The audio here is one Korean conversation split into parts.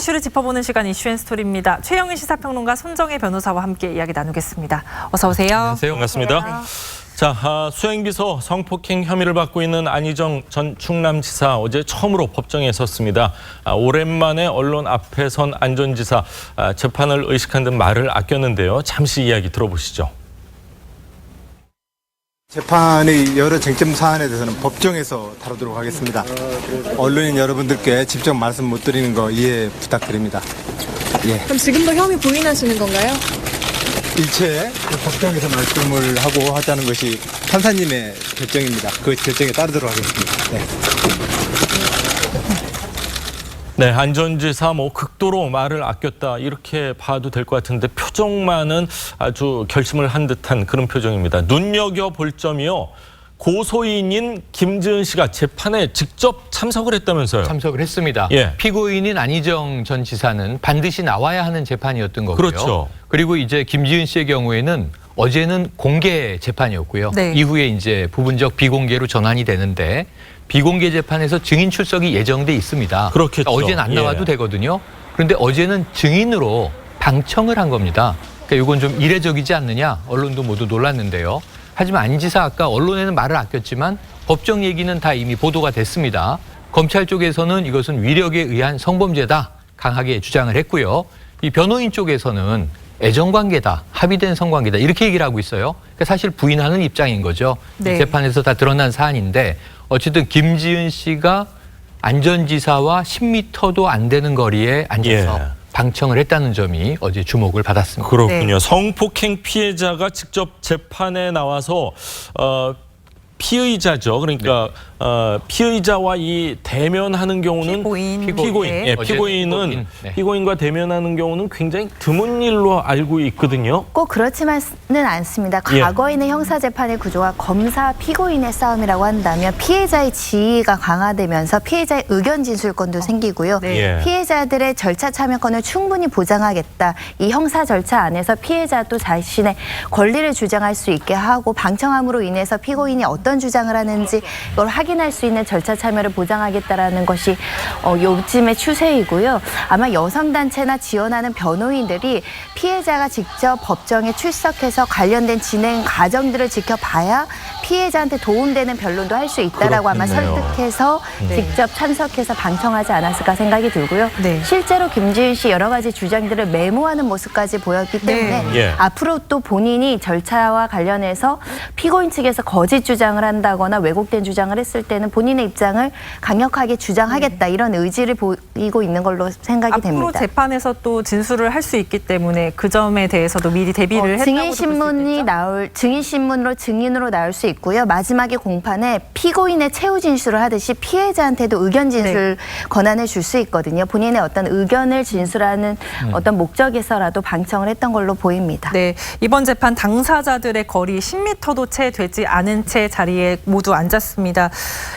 이슈를 짚어보는 시간 이슈앤스토리입니다. 최영일 시사평론가 손정혜 변호사와 함께 이야기 나누겠습니다. 어서 오세요. 안녕하세요. 반갑습니다. 자, 수행비서 성폭행 혐의를 받고 있는 안희정 전 충남지사 어제 처음으로 법정에 섰습니다. 오랜만에 언론 앞에 선 안 전 지사 재판을 의식한 듯 말을 아꼈는데요. 잠시 이야기 들어보시죠. 재판의 여러 쟁점 사안에 대해서는 법정에서 다루도록 하겠습니다. 언론인 여러분들께 직접 말씀 못 드리는 거 이해 부탁드립니다. 예. 그럼 지금도 혐의 부인하시는 건가요? 일체 법정에서 말씀을 하고 하자는 것이 판사님의 결정입니다. 그 결정에 따르도록 하겠습니다. 네, 안 전 지사 극도로 말을 아꼈다 이렇게 봐도 될 것 같은데 표정만은 아주 결심을 한 듯한 그런 표정입니다. 눈여겨볼 점이요. 고소인인 김지은 씨가 재판에 직접 참석을 했다면서요. 참석을 했습니다. 예. 피고인인 안희정 전 지사는 반드시 나와야 하는 재판이었던 거고요. 그렇죠. 그리고 이제 김지은 씨의 경우에는 어제는 공개 재판이었고요. 네. 이후에 이제 부분적 비공개로 전환이 되는데 비공개 재판에서 증인 출석이 예정돼 있습니다. 그렇겠죠. 어제는 안 나와도 예. 되거든요. 그런데 어제는 증인으로 방청을 한 겁니다. 그러니까 이건 좀 이례적이지 않느냐? 언론도 모두 놀랐는데요. 하지만 안 지사 아까 언론에는 말을 아꼈지만 법정 얘기는 다 이미 보도가 됐습니다. 검찰 쪽에서는 이것은 위력에 의한 성범죄다 강하게 주장을 했고요. 이 변호인 쪽에서는 애정관계다, 합의된 성관계다 이렇게 얘기를 하고 있어요. 그러니까 사실 부인하는 입장인 거죠. 네. 이 재판에서 다 드러난 사안인데 어쨌든 김지은 씨가 안 전 지사와 10m도 안 되는 거리에 앉아서 예. 방청을 했다는 점이 어제 주목을 받았습니다. 그렇군요. 네. 성폭행 피해자가 직접 재판에 나와서 피의자죠. 그러니까 피의자와 이 대면하는 경우는 피고인. 네. 예, 피고인은 네. 피고인과 대면하는 경우는 굉장히 드문 일로 알고 있거든요. 꼭 그렇지만은 않습니다. 예. 과거에는 형사재판의 구조가 검사 피고인의 싸움이라고 한다면 피해자의 지위가 강화되면서 피해자의 의견 진술권도 생기고요. 네. 예. 피해자들의 절차 참여권을 충분히 보장하겠다. 이 형사 절차 안에서 피해자도 자신의 권리를 주장할 수 있게 하고 방청함으로 인해서 피고인이 어떤 주장을 하는지 이걸 확인할 수 있는 절차 참여를 보장하겠다라는 것이 요즘의 추세이고요. 아마 여성단체나 지원하는 변호인들이 피해자가 직접 법정에 출석해서 관련된 진행 과정들을 지켜봐야 피해자한테 도움되는 변론도 할 수 있다라고 아마 그렇겠네요. 설득해서 직접 참석해서 방청하지 않았을까 생각이 들고요. 네. 실제로 김지은 씨 여러 가지 주장들을 메모하는 모습까지 보였기 때문에 네. 예. 앞으로 또 본인이 절차와 관련해서 피고인 측에서 거짓 주장을 한다거나 왜곡된 주장을 했을 때는 본인의 입장을 강력하게 주장하겠다 이런 의지를 보이고 있는 걸로 생각이 앞으로 됩니다. 재판에서 또 진술을 할 수 있기 때문에 그 점에 대해서도 미리 대비를 했다고 증인 신문이 증인 신문으로 증인으로 나올 수 있고요. 마지막에 공판에 피고인의 최후 진술을 하듯이 피해자한테도 의견 진술 권한을 줄 수 있거든요. 본인의 어떤 의견을 진술하는 어떤 목적에서라도 방청을 했던 걸로 보입니다. 네, 이번 재판 당사자들의 거리 10m도 채 되지 않은 채 자리에 모두 앉았습니다.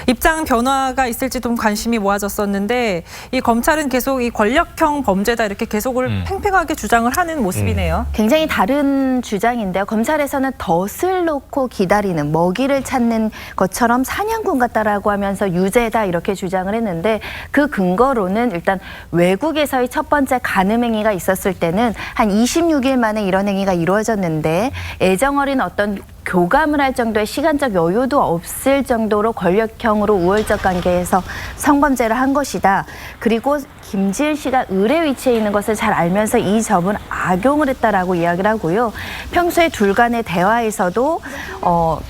입장 변화가 있을지 좀 관심이 모아졌었는데 이 검찰은 계속 이 권력형 범죄다 이렇게 계속을 팽팽하게 주장을 하는 모습이네요. 굉장히 다른 주장인데요. 검찰에서는 덫을 놓고 기다리는 먹이를 찾는 것처럼 사냥꾼 같다라고 하면서 유죄다 이렇게 주장을 했는데 그 근거로는 일단 외국에서의 첫 번째 간음 행위가 있었을 때는 한 26일 만에 이런 행위가 이루어졌는데 애정어린 어떤 교감을 할 정도의 시간적 여유도 없을 정도로 권력형으로 우월적 관계에서 성범죄를 한 것이다. 그리고 김지은 씨가 의뢰 위치에 있는 것을 잘 알면서 이 점은 악용을 했다라고 이야기를 하고요. 평소에 둘 간의 대화에서도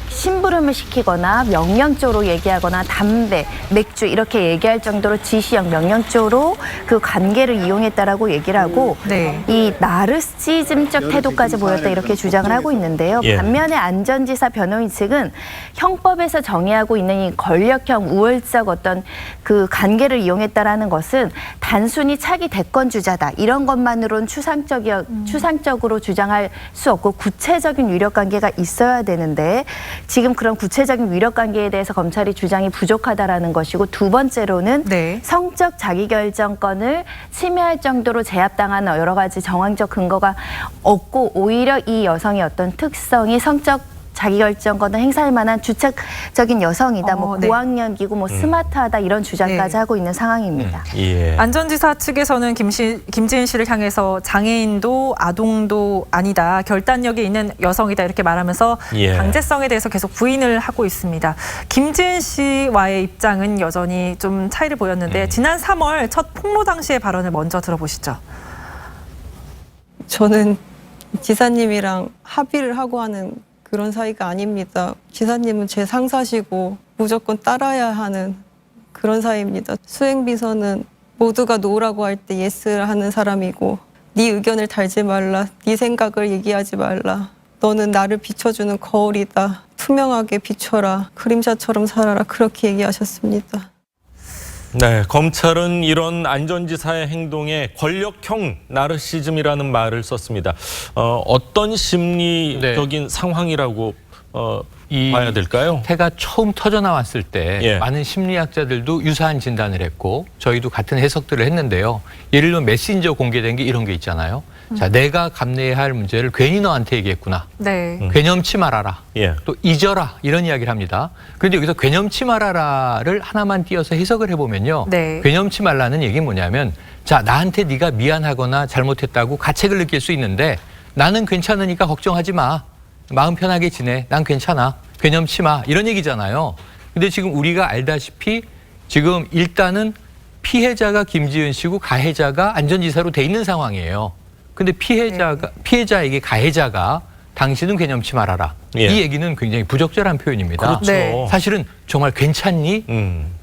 심부름을 시키거나 명령조로 얘기하거나 담배, 맥주 이렇게 얘기할 정도로 지시형 명령조로 그 관계를 이용했다라고 얘기를 하고 네. 이 나르시즘적 태도까지 보였다 이렇게 주장을 하고 있는데요. 예. 반면에 안 전 지사 변호인 측은 형법에서 정의하고 있는 이 권력형 우월적 어떤 그 관계를 이용했다라는 것은 단순히 차기 대권 주자다 이런 것만으로는 추상적으로 주장할 수 없고 구체적인 위력 관계가 있어야 되는데 지금 그런 구체적인 위력 관계에 대해서 검찰이 주장이 부족하다라는 것이고 두 번째로는 네. 성적 자기결정권을 침해할 정도로 제압당한 여러 가지 정황적 근거가 없고 오히려 이 여성의 어떤 특성이 성적 자기결정권을 행사할 만한 주체적인 여성이다. 뭐 네. 고학력이고 뭐 스마트하다 이런 주장까지 네. 하고 있는 상황입니다. 예. 안전지사 측에서는 김지은 씨를 향해서 장애인도 아동도 아니다. 결단력이 있는 여성이다 이렇게 말하면서 예. 강제성에 대해서 계속 부인을 하고 있습니다. 김지은 씨와의 입장은 여전히 좀 차이를 보였는데 지난 3월 첫 폭로 당시의 발언을 먼저 들어보시죠. 저는 지사님이랑 합의를 하고 하는 그런 사이가 아닙니다. 지사님은 제 상사시고 무조건 따라야 하는 그런 사이입니다. 수행비서는 모두가 노라고 할 때 예스를 하는 사람이고 네 의견을 달지 말라, 네 생각을 얘기하지 말라. 너는 나를 비춰주는 거울이다. 투명하게 비춰라. 그림자처럼 살아라. 그렇게 얘기하셨습니다. 네, 검찰은 이런 안전지사의 행동에 권력형 나르시즘이라는 말을 썼습니다. 어떤 심리적인 상황이라고 봐야 될까요? 태가 처음 터져 나왔을 때 예. 많은 심리학자들도 유사한 진단을 했고 저희도 같은 해석들을 했는데요. 예를 들면 메신저 공개된 게 이런 게 있잖아요. 자, 내가 감내해야 할 문제를 괜히 너한테 얘기했구나. 네. 괴념치 말아라. 예. 또 잊어라 이런 이야기를 합니다. 그런데 여기서 괴념치 말아라를 하나만 띄어서 해석을 해보면요. 네. 괴념치 말라는 얘기는 뭐냐면 자, 나한테 네가 미안하거나 잘못했다고 가책을 느낄 수 있는데 나는 괜찮으니까 걱정하지 마. 마음 편하게 지내. 난 괜찮아. 괴념치 마. 이런 얘기잖아요. 근데 지금 우리가 알다시피 지금 일단은 피해자가 김지은 씨고 가해자가 안전지사로 돼 있는 상황이에요. 근데 피해자에게 가해자가 당신은 괴념치 말아라. 예. 이 얘기는 굉장히 부적절한 표현입니다. 그렇죠. 네. 사실은 정말 괜찮니?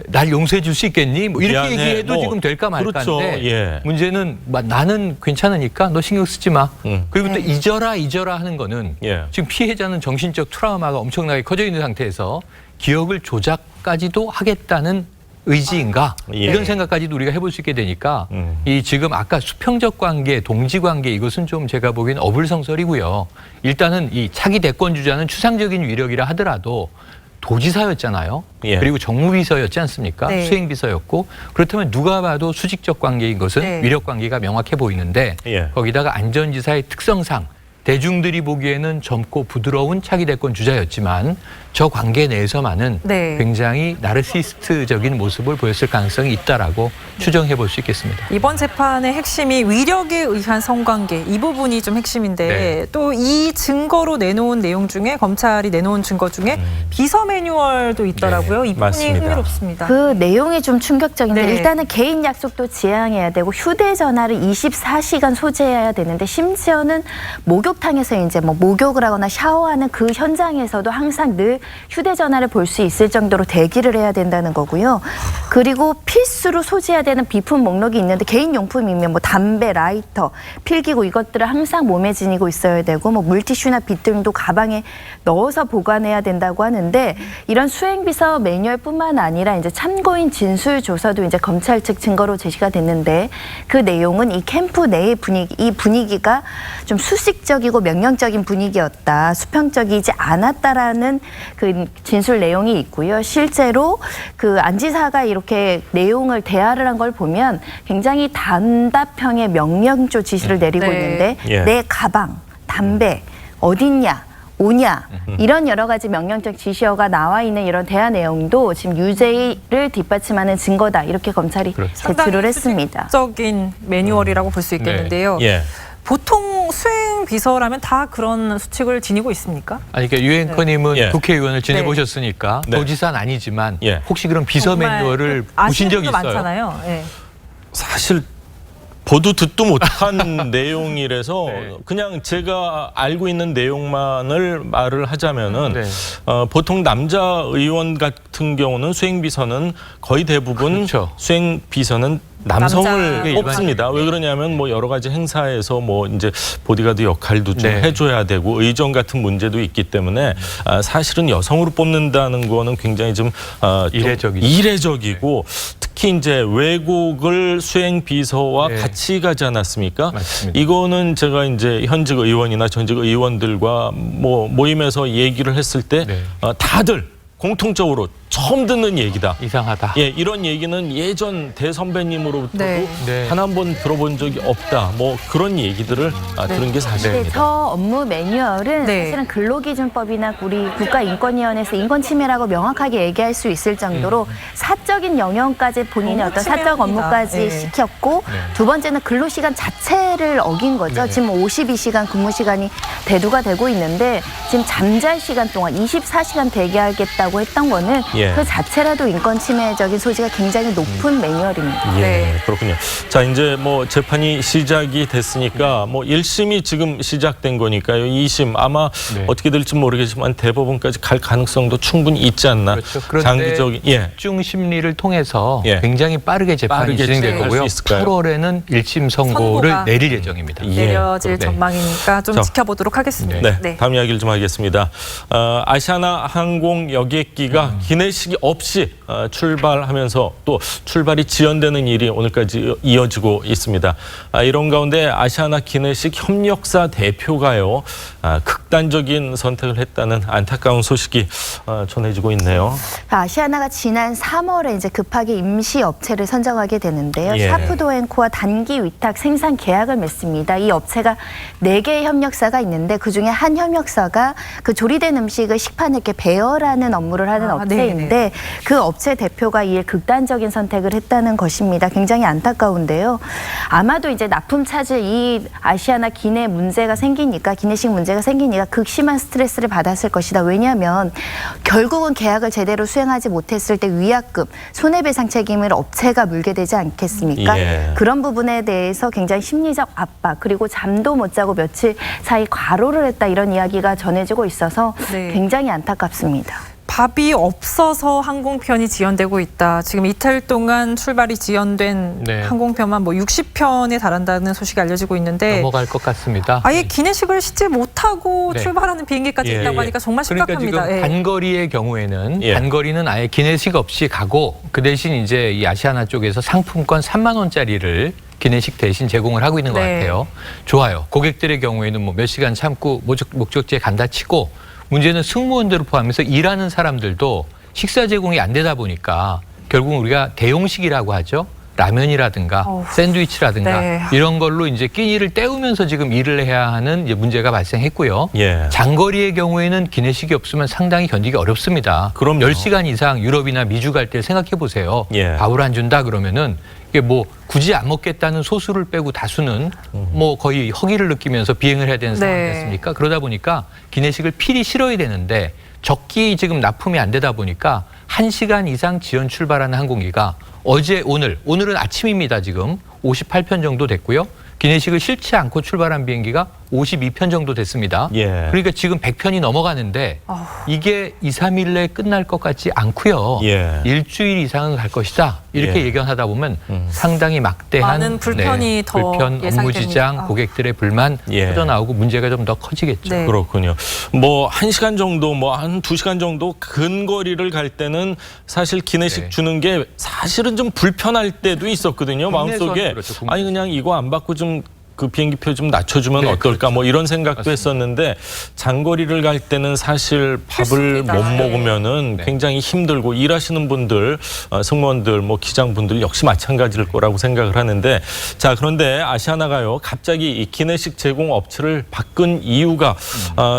날 용서해 줄 수 있겠니? 뭐 이렇게 미안해. 얘기해도 뭐, 지금 될까 말까인데 그렇죠. 예. 문제는 나는 괜찮으니까 너 신경 쓰지 마. 그리고 또 잊어라 하는 거는 예. 지금 피해자는 정신적 트라우마가 엄청나게 커져 있는 상태에서 기억을 조작까지도 하겠다는 의지인가? 예. 이런 생각까지도 우리가 해볼 수 있게 되니까 이 지금 아까 수평적 관계, 동지 관계 이것은 좀 제가 보기엔 어불성설이고요. 일단은 이 차기 대권 주자는 추상적인 위력이라 하더라도 도지사였잖아요. 예. 그리고 정무비서였지 않습니까? 네. 수행비서였고 그렇다면 누가 봐도 수직적 관계인 것은 네. 위력 관계가 명확해 보이는데 예. 거기다가 안전지사의 특성상 대중들이 보기에는 젊고 부드러운 차기 대권 주자였지만 저 관계 내에서만은 네. 굉장히 나르시스트적인 모습을 보였을 가능성이 있다라고 추정해 볼 수 있겠습니다. 이번 재판의 핵심이 위력에 의한 성관계 이 부분이 좀 핵심인데 네. 또 이 증거로 내놓은 내용 중에 검찰이 내놓은 증거 중에 비서 매뉴얼도 있더라고요. 네, 이 부분이 맞습니다. 흥미롭습니다. 그 내용이 좀 충격적인데 네. 일단은 개인 약속도 지향해야 되고 휴대전화를 24시간 소지해야 되는데 심지어는 목욕탕에서 이제 뭐 목욕을 하거나 샤워하는 그 현장에서도 항상 늘 휴대전화를 볼 수 있을 정도로 대기를 해야 된다는 거고요. 그리고 필수로 소지해야 되는 비품 목록이 있는데 개인용품이면 뭐 담배, 라이터, 필기구 이것들을 항상 몸에 지니고 있어야 되고 뭐 물티슈나 빗 등도 가방에 넣어서 보관해야 된다고 하는데 이런 수행비서 매뉴얼뿐만 아니라 이제 참고인 진술 조서도 이제 검찰 측 증거로 제시가 됐는데 그 내용은 이 캠프 내의 분위기, 이 분위기가 좀 수식적이고 명령적인 분위기였다. 수평적이지 않았다라는 그 진술 내용이 있고요. 실제로 그 안 지사가 이렇게 내용을 대화를 한 걸 보면 굉장히 단답형의 명령조 지시를 내리고 네. 있는데 예. 내 가방, 담배, 어딨냐, 오냐 이런 여러 가지 명령적 지시어가 나와 있는 이런 대화 내용도 지금 유죄를 뒷받침하는 증거다 이렇게 검찰이 그렇죠. 제출을 했습니다. 수직적인 매뉴얼이라고 볼 수 있겠는데요. 예. 보통 수행 비서라면 다 그런 수칙을 지니고 있습니까? 아니, 그러니까 유앵커님은 예. 국회의원을 지내보셨으니까 네. 도지사는 아니지만 예. 혹시 그런 비서 정말 매뉴얼을 보신 아시는 적 분도 있어요? 많잖아요. 예. 사실 보도 듣도 못한 내용이라서 네. 그냥 제가 알고 있는 내용만을 말을 하자면은 네. 보통 남자 의원 같은 경우는 수행비서는 거의 대부분 그렇죠. 수행비서는 남성을 남자 뽑습니다. 왜 그러냐면 뭐 여러 가지 행사에서 뭐 이제 보디가드 역할도 좀 네. 해줘야 되고 의전 같은 문제도 있기 때문에 사실은 여성으로 뽑는다는 거는 굉장히 좀 이례적이죠. 이례적이고 특히 이제 외국을 수행 비서와 네. 같이 가지 않았습니까? 맞습니다. 이거는 제가 이제 현직 의원이나 전직 의원들과 뭐 모임에서 얘기를 했을 때 네. 다들 공통적으로 처음 듣는 얘기다. 이상하다. 예, 이런 얘기는 예전 대선배님으로부터도 네. 네. 단 한 번 들어본 적이 없다. 뭐 그런 얘기들을 들은 게 네, 사실입니다. 저 업무 매뉴얼은 네. 사실은 근로기준법이나 우리 국가인권위원회에서 인권침해라고 명확하게 얘기할 수 있을 정도로 사적인 영역까지 본인의 너무 어떤 사적 침해합니다. 업무까지 네. 시켰고 네. 두 번째는 근로시간 자체를 어긴 거죠. 네. 지금 52시간 근무시간이 대두가 되고 있는데 지금 잠잘 시간 동안 24시간 대기하겠다고 했던 거는 예. 그 자체라도 인권침해적인 소지가 굉장히 높은 매뉴얼입니다. 예, 네. 그렇군요. 자, 이제 뭐 재판이 시작이 됐으니까 뭐 1심이 지금 시작된 거니까요. 2심 아마 네. 어떻게 될지 모르겠지만 대법원까지 갈 가능성도 충분히 있지 않나. 그렇죠. 그런데 장기적인 집중 심리를 통해서 예. 굉장히 빠르게 재판이 빠르게 진행될 진행할 거고요. 수 있을까요? 8월에는 1심 선고를 선고가 내릴 예정입니다. 예. 내려질 네. 전망이니까 좀 자. 지켜보도록 하겠습니다. 네, 다음 이야기를 좀 하겠습니다. 아시아나 항공 여객기가 기내식이 없이 출발하면서 또 출발이 지연되는 일이 오늘까지 이어지고 있습니다. 이런 가운데 아시아나 기내식 협력사 대표가요, 극단적인 선택을 했다는 안타까운 소식이 전해지고 있네요. 아시아나가 지난 3월에 이제 급하게 임시 업체를 선정하게 되는데요. 예. 샤프도앤코와 단기 위탁 생산 계약을 맺습니다. 이 업체가 4개의 협력사가 있는데 그중에 한 협력사가 그 조리된 음식을 식판에 이렇게 배열하는 업무를 하는 업체인데 네네. 그 업체 대표가 이에 극단적인 선택을 했다는 것입니다. 굉장히 안타까운데요. 아마도 이제 납품 차질 이 아시아나 기내 문제가 생기니까 기내식 문제가 생기니까 극심한 스트레스를 받았을 것이다. 왜냐하면 결국은 계약을 제대로 수행하지 못했을 때 위약금, 손해배상 책임을 업체가 물게 되지 않겠습니까? 예. 그런 부분에 대해서 굉장히 심리적 압박 그리고 잠도 못 자고 며칠 사이 과로를 했다 이런 이야기가 전해지고 있어서 네. 굉장히 안타깝습니다. 밥이 없어서 항공편이 지연되고 있다. 지금 이틀 동안 출발이 지연된 네. 항공편만 뭐 60편에 달한다는 소식이 알려지고 있는데 넘어갈 것 같습니다. 아예 기내식을 싣지 못하고 네. 출발하는 비행기까지 예, 있다고 예. 하니까 정말 그러니까 심각합니다. 지금 예. 단거리의 경우에는 예. 단거리는 아예 기내식 없이 가고 그 대신 이제 이 아시아나 쪽에서 상품권 3만 원짜리를 기내식 대신 제공을 하고 있는 것 네. 같아요. 좋아요. 고객들의 경우에는 뭐 몇 시간 참고 목적지에 간다 치고 문제는 승무원들을 포함해서 일하는 사람들도 식사 제공이 안 되다 보니까 결국 우리가 대용식이라고 하죠. 라면이라든가 어후. 샌드위치라든가 네. 이런 걸로 이제 끼니를 때우면서 지금 일을 해야 하는 이제 문제가 발생했고요. 예. 장거리의 경우에는 기내식이 없으면 상당히 견디기 어렵습니다. 그럼요. 10시간 이상 유럽이나 미주 갈 때 생각해 보세요. 예. 밥을 안 준다 그러면은 이게 뭐 굳이 안 먹겠다는 소수를 빼고 다수는 뭐 거의 허기를 느끼면서 비행을 해야 되는 상황이 네. 됐습니까? 그러다 보니까 기내식을 필히 실어야 되는데 적기 지금 납품이 안 되다 보니까 1시간 이상 지연 출발하는 항공기가 어제 오늘은 아침입니다. 지금 58편 정도 됐고요. 기내식을 실지 않고 출발한 비행기가 52편 정도 됐습니다. 예. 그러니까 지금 100편이 넘어가는데 이게 2, 3일 내에 끝날 것 같지 않고요. 예. 일주일 이상은 갈 것이다. 이렇게 예. 예견하다 보면 상당히 막대한 많은 불편이 더 불편, 업무 예상됩니다. 지장, 고객들의 불만 예. 터져나오고 문제가 좀 더 커지겠죠. 네. 그렇군요. 뭐 1시간 정도, 뭐 한 2시간 정도 근거리를 갈 때는 사실 기내식 네. 주는 게 사실은 좀 불편할 때도 있었거든요. 국내선 마음속에 그렇죠, 국내선. 아니 그냥 이거 안 받고 좀 그 비행기표 좀 낮춰주면 네, 어떨까 뭐 이런 생각도 맞습니다. 했었는데 장거리를 갈 때는 사실 밥을 필수입니다. 못 네. 먹으면은 네. 굉장히 힘들고 일하시는 분들, 승무원들, 뭐 기장분들 역시 마찬가지일 거라고 생각을 하는데 자 그런데 아시아나가요 갑자기 이 기내식 제공 업체를 바꾼 이유가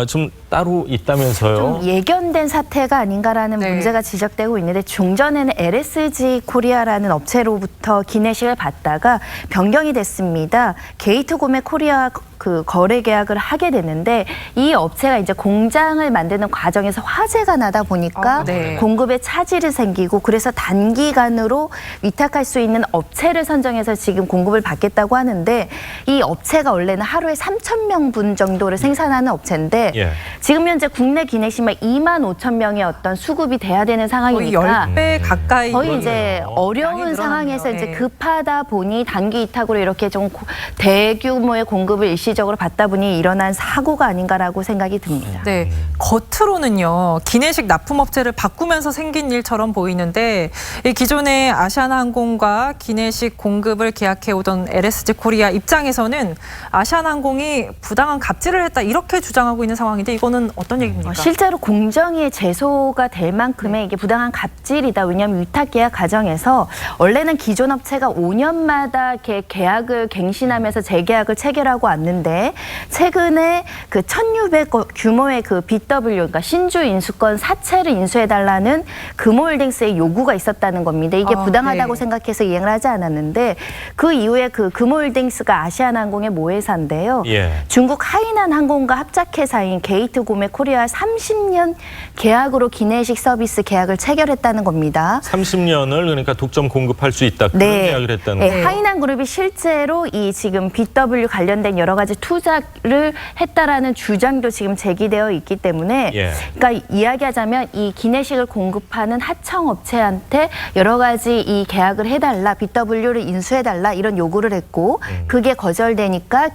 좀 따로 있다면서요? 좀 예견된 사태가 아닌가라는 네. 문제가 지적되고 있는데 중전에는 LSG 코리아라는 업체로부터 기내식을 받다가 변경이 됐습니다. 게이트고메 코리아 그 거래 계약을 하게 됐는데 이 업체가 이제 공장을 만드는 과정에서 화재가 나다 보니까 네. 공급에 차질이 생기고 그래서 단기간으로 위탁할 수 있는 업체를 선정해서 지금 공급을 받겠다고 하는데 이 업체가 원래는 하루에 3,000명분 정도를 생산하는 업체인데 예. 지금 현재 국내 기내식만 25,000명의 어떤 수급이 돼야 되는 거의 상황이니까 10배 가까이 거의 이제 그러네요. 어려운 양이 상황에서 늘어났네요. 이제 네. 급하다 보니 단기 위탁으로 이렇게 좀 대규모의 공급을 일시적으로 받다 보니 일어난 사고가 아닌가라고 생각이 듭니다. 네, 겉으로는요 기내식 납품업체를 바꾸면서 생긴 일처럼 보이는데 이 기존의 아시아나항공과 기내식 공급을 계약해오던 LSG 코리아 입장에서는 아시아나항공이 부당한 갑질을 했다 이렇게 주장하고 있는 상황인데 이거는 어떤 얘기입니까? 실제로 공정위에 제소가 될 만큼의 이게 부당한 갑질이다. 왜냐하면 위탁 계약 과정에서 원래는 기존 업체가 5년마다 이렇게 계약을 갱신하면서 재계약을 체결하고 왔는데 최근에 그 1,600억 규모의 그 BW 그러니까 신주 인수권 사채를 인수해달라는 금호홀딩스의 요구가 있었다는 겁니다. 이게 부당하다고 네. 생각해서 이행을 하지 않았는데 그 이후에 그 금호홀딩스가 아시아나항공의 모회사인데요. 예. 중국 하이난 항공과 합작회사인 게이트고메 코리아 30년 계약으로 기내식 서비스 계약을 체결했다는 겁니다. 30년을 그러니까 독점 공급할 수 있다. 그런 계약을 했다는 네, 거예요. 하이난 그룹이 실제로 이 지금 BW 관련된 여러 가지 투자를 했다라는 주장도 지금 제기되어 있기 때문에 예. 그러니까 이야기하자면 이 기내식을 공급하는 하청 업체한테 여러 가지 이 계약을 해달라, BW를 인수해달라 이런 요구를 했고 그게 거절되니까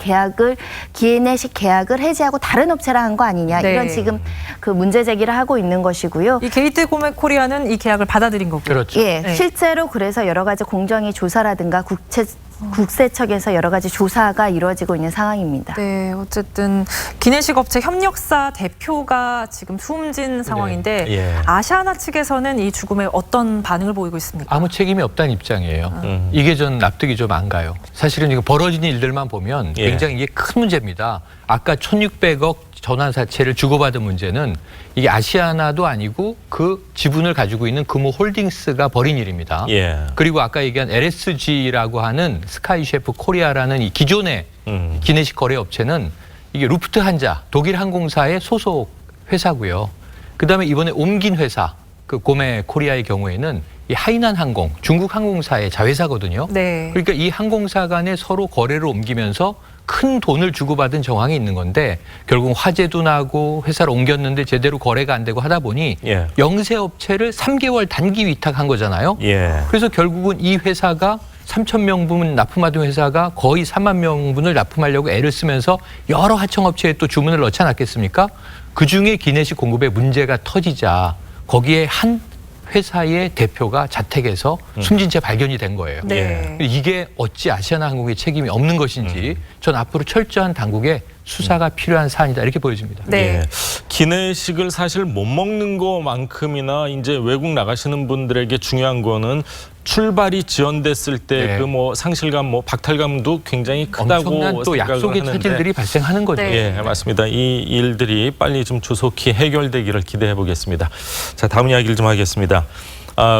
기내식 계약을 해지하고 다른 업체랑 한 거 아니냐 네. 이런 지금 그 문제 제기를 하고 있는 것이고요. 이 게이트 고메 코리아는 이 계약을 받아들인 거고요. 그렇죠. 예, 네. 실제로 그래서 여러 가지 공정위 조사라든가 국세청에서 여러 가지 조사가 이루어지고 있는 상황입니다. 네, 어쨌든 기내식 업체 협력사 대표가 지금 숨진 상황인데 예. 아시아나 측에서는 이 죽음에 어떤 반응을 보이고 있습니까? 아무 책임이 없다는 입장이에요. 이게 전 납득이 좀 안 가요. 사실은 이거 벌어진 일들만 보면 예. 굉장히 이게 큰 문제입니다. 아까 1,600억 전환사채를 주고받은 문제는 이게 아시아나도 아니고 그 지분을 가지고 있는 금호홀딩스가 벌인 일입니다. 예. 그리고 아까 얘기한 LSG라고 하는 스카이셰프 코리아라는 이 기존의 기내식 거래 업체는 이게 루프트한자 독일 항공사의 소속 회사고요. 그다음에 이번에 옮긴 회사 그 고메 코리아의 경우에는 이 하이난 항공 중국 항공사의 자회사거든요. 네. 그러니까 이 항공사 간에 서로 거래를 옮기면서 큰 돈을 주고받은 정황이 있는 건데 결국 화재도 나고 회사를 옮겼는데 제대로 거래가 안 되고 하다 보니 예. 영세업체를 3개월 단기 위탁한 거잖아요. 예. 그래서 결국은 이 회사가 3,000명분 납품하던 회사가 거의 3만 명분을 납품하려고 애를 쓰면서 여러 하청업체에 또 주문을 넣지 않았겠습니까? 그중에 기내식 공급에 문제가 터지자 거기에 한 회사의 대표가 자택에서 숨진 채 발견이 된 거예요. 네. 이게 어찌 아시아나항공의 책임이 없는 것인지 전 앞으로 철저한 당국의 수사가 필요한 사안이다 이렇게 보여집니다. 네. 예. 기내식을 사실 못 먹는 것만큼이나 이제 외국 나가시는 분들에게 중요한 거는 출발이 지연됐을 때 네. 그 뭐 상실감, 뭐 박탈감도 굉장히 크다고 엄청난 또 생각을 약속의 하는데. 차질들이 발생하는 거죠. 네. 예, 맞습니다. 이 일들이 빨리 좀 조속히 해결되기를 기대해 보겠습니다. 자, 다음 이야기를 좀 하겠습니다.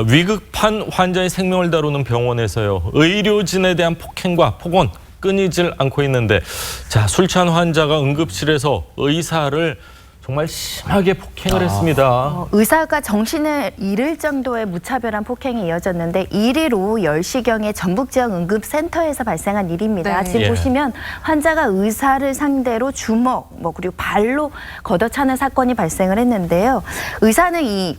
위급한 환자의 생명을 다루는 병원에서요. 의료진에 대한 폭행과 폭언 끊이질 않고 있는데 자, 술 취한 환자가 응급실에서 의사를 정말 심하게 폭행을 했습니다. 의사가 정신을 잃을 정도의 무차별한 폭행이 이어졌는데 1일 오후 10시경에 전북지역 응급센터에서 발생한 일입니다. 네. 지금 예. 보시면 환자가 의사를 상대로 주먹, 그리고 발로 걷어차는 사건이 발생을 했는데요. 의사는 이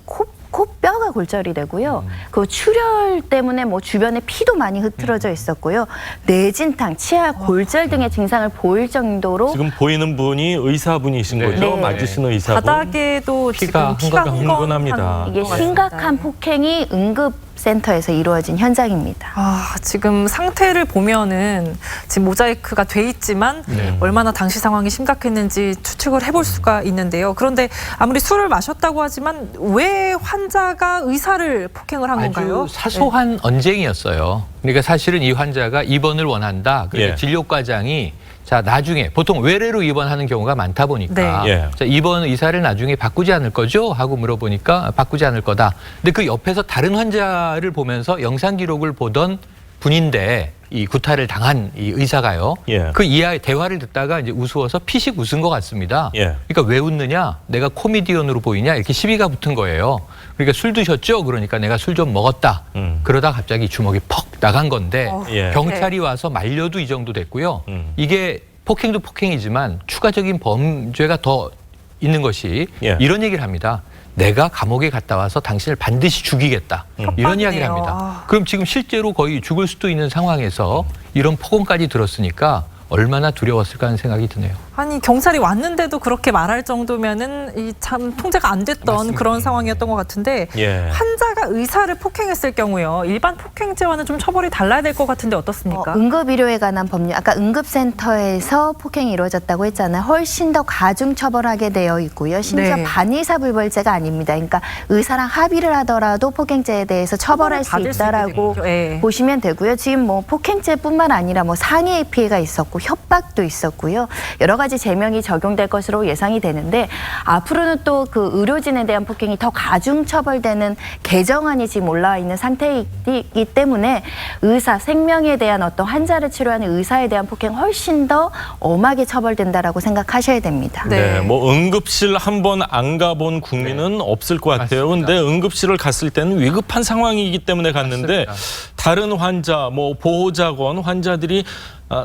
코뼈가 골절이 되고요. 그 출혈 때문에 주변에 피도 많이 흐트러져 있었고요. 뇌진탕, 치아 골절 등의 증상을 보일 정도로 지금 보이는 분이 의사분이신 네. 거죠? 네. 맞으신 의사분. 바닥에도 피가 지금 피가 흥건합니다. 이게 심각한 폭행이 응급센터에서 이루어진 현장입니다. 지금 상태를 보면은 지금 모자이크가 돼 있지만 네. 얼마나 당시 상황이 심각했는지 추측을 해볼 수가 있는데요. 그런데 아무리 술을 마셨다고 하지만 왜 환자가 의사를 폭행을 한 건가요? 아주 사소한 언쟁이었어요. 그러니까 사실은 이 환자가 입원을 원한다. 그러니까 예. 진료과장이 자 나중에 보통 외래로 입원하는 경우가 많다 보니까 네. 예. 자, 입원 의사를 나중에 바꾸지 않을 거죠? 하고 물어보니까 바꾸지 않을 거다. 근데 그 옆에서 다른 환자를 보면서 영상 기록을 보던 분인데 이 구타를 당한 이 의사가요. 예. 그 이하의 대화를 듣다가 이제 우스워서 피식 웃은 것 같습니다. 예. 그러니까 왜 웃느냐? 내가 코미디언으로 보이냐? 이렇게 시비가 붙은 거예요. 그러니까 술 드셨죠? 그러니까 내가 술 좀 먹었다. 그러다 갑자기 주먹이 퍽 나간 건데 예. 경찰이 와서 말려도 이 정도 됐고요. 이게 폭행도 폭행이지만 추가적인 범죄가 더 있는 것이 예. 이런 얘기를 합니다. 내가 감옥에 갔다 와서 당신을 반드시 죽이겠다. 이런 협박이네요. 이야기를 합니다. 그럼 지금 실제로 거의 죽을 수도 있는 상황에서 이런 폭언까지 들었으니까 얼마나 두려웠을까 하는 생각이 드네요. 아니 경찰이 왔는데도 그렇게 말할 정도면은 이 참 통제가 안 됐던 맞습니다. 그런 상황이었던 것 같은데 예. 환자가 의사를 폭행했을 경우요 일반 폭행죄와는 좀 처벌이 달라야 될 것 같은데 어떻습니까? 응급의료에 관한 법률, 아까 응급센터에서 폭행이 이루어졌다고 했잖아요. 훨씬 더 가중 처벌하게 되어 있고요. 심지어 네. 반의사불벌죄가 아닙니다. 그러니까 의사랑 합의를 하더라도 폭행죄에 대해서 처벌할 수 받을 수 있다라고 있게 되겠죠. 예. 보시면 되고요. 지금 뭐 폭행죄뿐만 아니라 뭐 상해의 피해가 있었고 협박도 있었고요. 여러 가지 제명이 적용될 것으로 예상이 되는데 앞으로는 또 그 의료진에 대한 폭행이 더 가중 처벌되는 개정안이 지금 올라와 있는 상태이기 때문에 의사 생명에 대한 어떤 환자를 치료하는 의사에 대한 폭행 훨씬 더 엄하게 처벌된다라고 생각하셔야 됩니다. 네, 네. 뭐 응급실 한 번 안 가본 국민은 없을 것 같아요. 맞습니다. 근데 응급실을 갔을 때는 위급한 상황이기 때문에 갔는데 맞습니다. 다른 환자, 뭐 보호자건 환자들이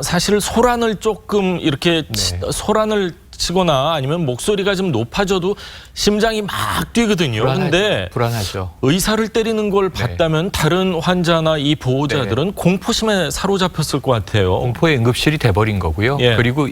사실 소란을 조금 이렇게 소란을 치거나 아니면 목소리가 좀 높아져도 심장이 막 뛰거든요. 근데 불안하죠. 의사를 때리는 걸 봤다면 다른 환자나 이 보호자들은 공포심에 사로잡혔을 것 같아요. 공포의 응급실이 돼버린 거고요. 예. 그리고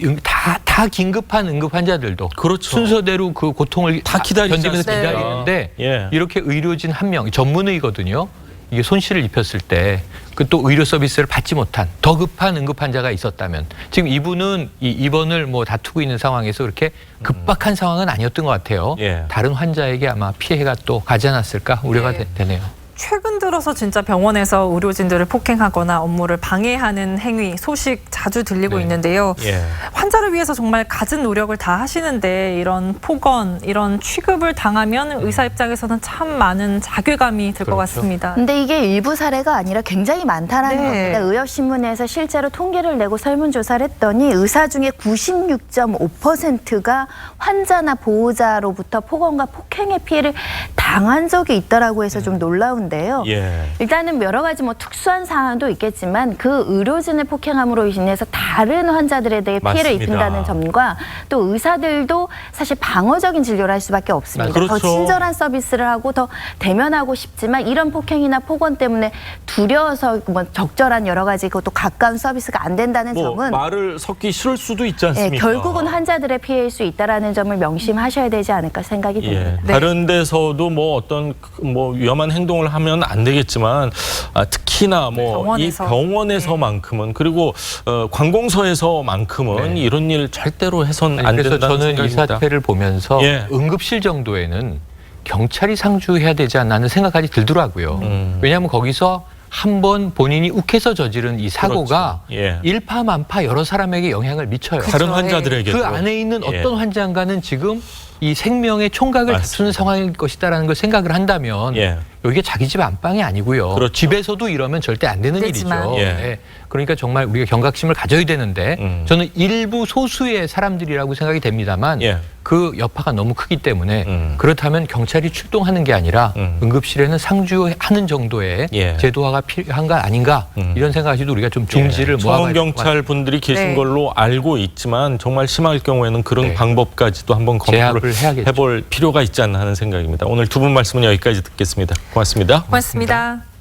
다 긴급한 응급 환자들도 그렇죠. 순서대로 그 고통을 다 기다리지 견디면서 않습니까? 기다리는데 예. 이렇게 의료진 한 명, 전문의거든요. 이게 손실을 입혔을 때 그 또 의료 서비스를 받지 못한 더 급한 응급 환자가 있었다면 지금 이분은 이 입원을 뭐 다투고 있는 상황에서 그렇게 급박한 상황은 아니었던 것 같아요. 예. 다른 환자에게 아마 피해가 또 가지 않았을까 우려가 네. 되네요. 최근 들어서 진짜 병원에서 의료진들을 폭행하거나 업무를 방해하는 행위 소식 자주 들리고 네. 있는데요. 예. 환자를 위해서 정말 갖은 노력을 다 하시는데 이런 폭언, 이런 취급을 당하면 의사 입장에서는 참 많은 자괴감이 들 것 그렇죠. 같습니다. 근데 이게 일부 사례가 아니라 굉장히 많다라는 네. 겁니다. 의협신문에서 실제로 통계를 내고 설문조사를 했더니 의사 중에 96.5%가 환자나 보호자로부터 폭언과 폭행의 피해를 당한 적이 있다라고 해서 좀 놀라운데요. 예. 일단은 여러 가지 뭐 특수한 사안도 있겠지만 그 의료진을 폭행함으로 인해서 다른 환자들에 대해 피해를 맞습니다. 입힌다는 점과 또 의사들도 사실 방어적인 진료를 할 수밖에 없습니다. 그렇죠. 더 친절한 서비스를 하고 더 대면하고 싶지만 이런 폭행이나 폭언 때문에 두려워서 뭐 적절한 여러 가지 그것도 가까운 서비스가 안 된다는 뭐 점은 말을 섞기 싫을 수도 있지 예, 않습니까? 결국은 환자들의 피해일 수 있다라는 점을 명심하셔야 되지 않을까 생각이 듭니다. 예. 네. 다른 데서도 뭐 어떤 뭐 위험한 행동을 하면 안 되겠지만 특히나 뭐 이 병원에서. 병원에서만큼은 그리고 관공서에서만큼은 네. 이런 일 절대로 해선 안 그래서 된다는 저는 이 생각입니다. 사태를 보면서 예. 응급실 정도에는 경찰이 상주해야 되지 않나 하는 생각까지 들더라고요. 왜냐하면 거기서 한 번 본인이 욱해서 저지른 이 사고가 그렇죠. 예. 일파만파 여러 사람에게 영향을 미쳐요. 다른 환자들에게도 그 안에 있는 예. 어떤 환자인가는 지금 이 생명의 총각을 맞습니다. 다투는 상황일 것이다라는 걸 생각을 한다면 예. 여기가 자기 집 안방이 아니고요. 그렇죠. 집에서도 이러면 절대 안 되는 되지만. 일이죠. 예. 예. 그러니까 정말 우리가 경각심을 가져야 되는데 저는 일부 소수의 사람들이라고 생각이 됩니다만 예. 그 여파가 너무 크기 때문에 그렇다면 경찰이 출동하는 게 아니라 음. 응급실에는 상주하는 정도의 예. 제도화가 필요한 거 아닌가 이런 생각까지도 우리가 좀 중지를 모아봐야 청원 될것 같아요. 경찰 분들이 계신 네. 걸로 알고 있지만 정말 심할 경우에는 그런 네. 방법까지도 한번 제압을 검토를 해야겠죠. 해볼 필요가 있지 않나 하는 생각입니다. 오늘 두 분 말씀은 여기까지 듣겠습니다. 고맙습니다. 고맙습니다.